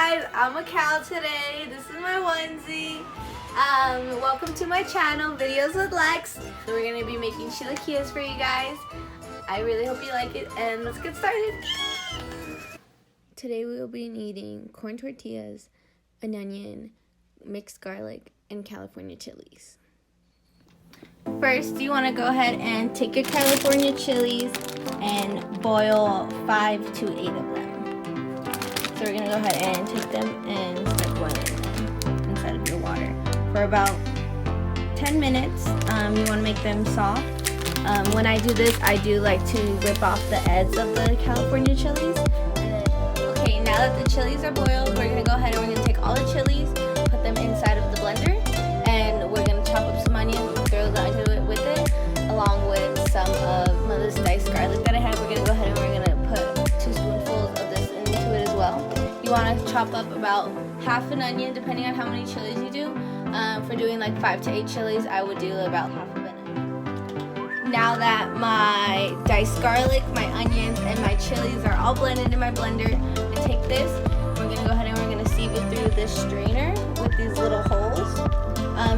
guys, I'm a cow today. This is my onesie. Welcome to my channel, Videos with Lex. So we're gonna be making chilaquiles for you guys. I really hope you like it, and let's get started. Today we will be eating corn tortillas, an onion, mixed garlic, and California chilies. First, you want to go ahead and take your California chilies and boil 5 to 8 of them. So we're going to go ahead and take them and start boiling them inside of your water for about 10 minutes. You want to make them soft. When I do this, I do like to rip off the heads of the California chilies. Okay, now that the chilies are boiled, we're going to go ahead and we're going to take all the chilies, put them inside of the blender, and we're going to chop up some onions, throw the onion with it, along with some of this diced garlic that I have. We're going to go ahead and we're going to put 2 spoonfuls of this into it as well. You want to chop up about half an onion, depending on how many chilies you do. For doing like 5 to 8 chilies, I would do about half of an onion. Now that my diced garlic, my onions, and my chilies are all blended in my blender, I take this, we're going to go ahead and we're going to sieve it through this strainer with these little holes.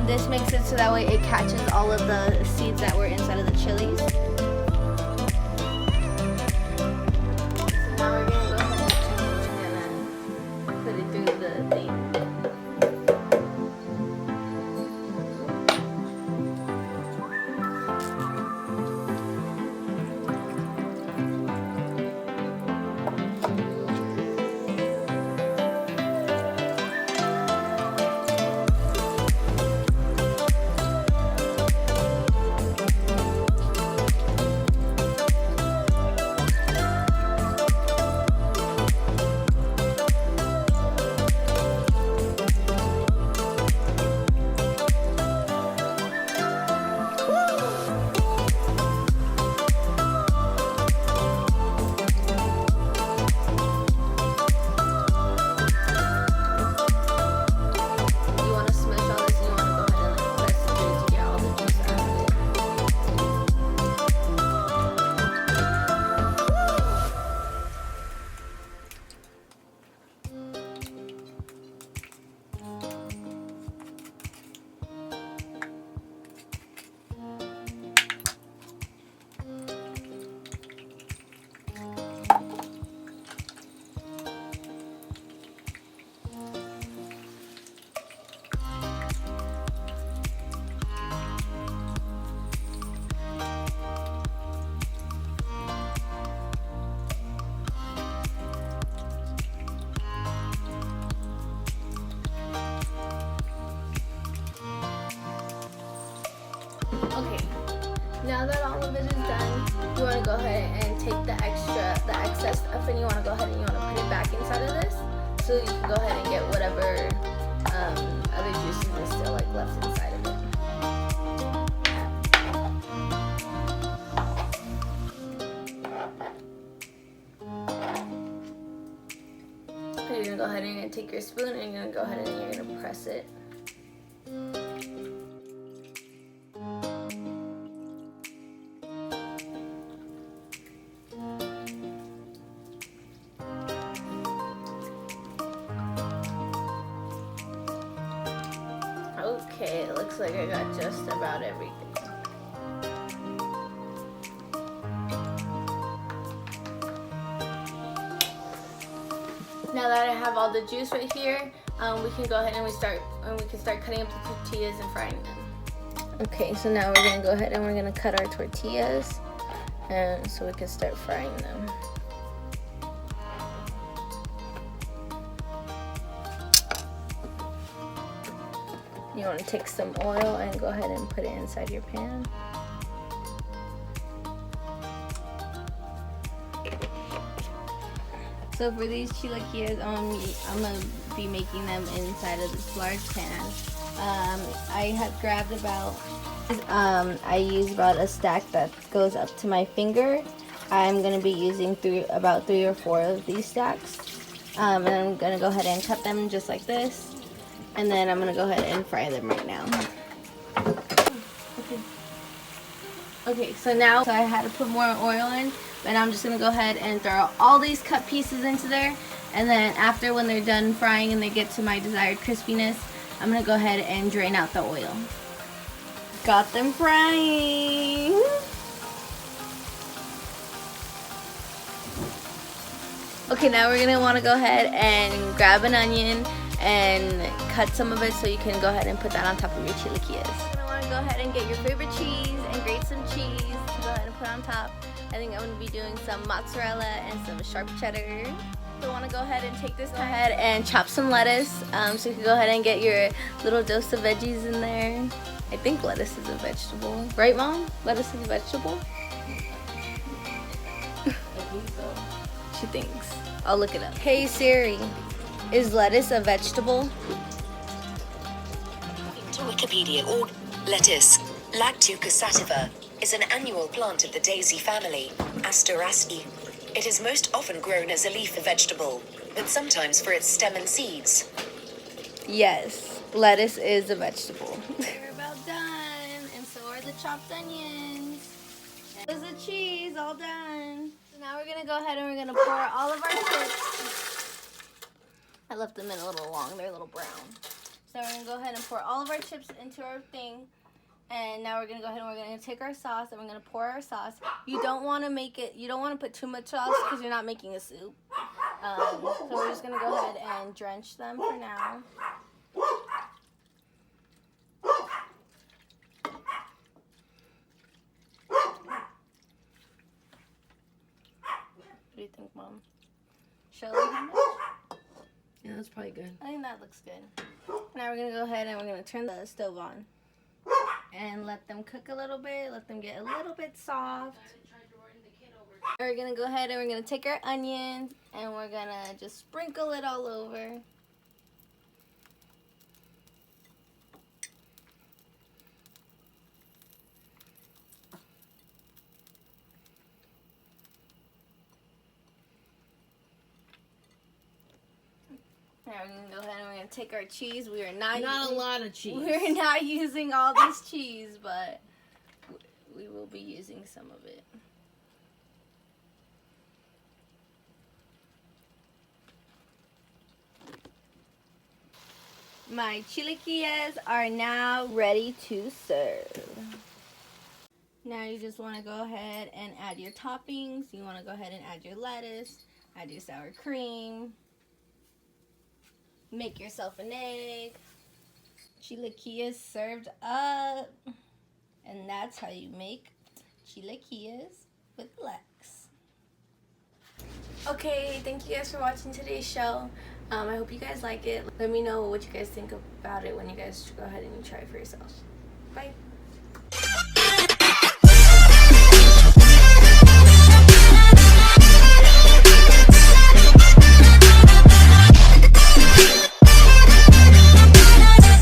This makes it so that way it catches all of the seeds that were inside of the chilies. So now we're going to go ahead and put it through the thing. Okay, now that all of it is done, you want to go ahead and take the excess stuff, and you want to go ahead and you want to put it back inside of this, so you can go ahead and get whatever other juices are still like left inside of it. So you're gonna go ahead and you're gonna take your spoon and you're gonna go ahead and you're gonna press it. Okay, it looks like I got just about everything. Now that I have all the juice right here, we can go ahead and we can start cutting up the tortillas and frying them. Okay, so now we're gonna go ahead and we're gonna cut our tortillas, and so we can start frying them. You want to take some oil and go ahead and put it inside your pan. So for these chilaquiles, I'm going to be making them inside of this large pan. I have grabbed about, I use about a stack that goes up to my finger. I'm going to be using about 3 or 4 of these stacks. And I'm going to go ahead and cut them just like this. And then I'm going to go ahead and fry them right now. Okay, so now I had to put more oil in, but I'm just going to go ahead and throw all these cut pieces into there, And then after, when they're done frying and they get to my desired crispiness, I'm gonna go ahead and drain out the oil. Got them frying. Okay, now we're gonna wanna go ahead and grab an onion and cut some of it so you can go ahead and put that on top of your chilaquiles. You're gonna wanna go ahead and get your favorite cheese and grate some cheese to go ahead and put on top. I think I'm gonna be doing some mozzarella and some sharp cheddar. So I want to go ahead and take this time and chop some lettuce, so you can go ahead and get your little dose of veggies in there. I think lettuce is a vegetable, right, Mom? Lettuce is a vegetable. I think so. She thinks. I'll look it up. Hey Siri, is lettuce a vegetable? To Wikipedia, or lettuce, Lactuca sativa, is an annual plant of the daisy family, Asteraceae. It is most often grown as a leaf vegetable, but sometimes for its stem and seeds. Yes, lettuce is a vegetable. We're about done, and so are the chopped onions. There's the cheese, all done. So now we're gonna go ahead and we're gonna pour all of our chips. I left them in a little long, they're a little brown. So we're gonna go ahead and pour all of our chips into our thing. And now we're gonna go ahead and we're gonna take our sauce and we're gonna pour our sauce. You don't want to put too much sauce because you're not making a soup. So we're just gonna go ahead and drench them for now. What do you think, Mom? Shall I? Yeah, that's probably good. I think that looks good. Now we're gonna go ahead and we're gonna turn the stove on. And let them cook a little bit, let them get a little bit soft. We're gonna go ahead and we're gonna take our onions and we're gonna just sprinkle it all over. Now we're gonna go ahead and we're gonna take our cheese. We are not a lot of cheese. We're not using all this cheese, but we will be using some of it. My chilaquiles are now ready to serve. Now you just want to go ahead and add your toppings. You want to go ahead and add your lettuce, add your sour cream. Make yourself an egg. Chilaquiles served up. And that's how you make chilaquiles with Lex. Okay, thank you guys for watching today's show. I hope you guys like it. Let me know what you guys think about it when you guys go ahead and try it for yourselves. Bye.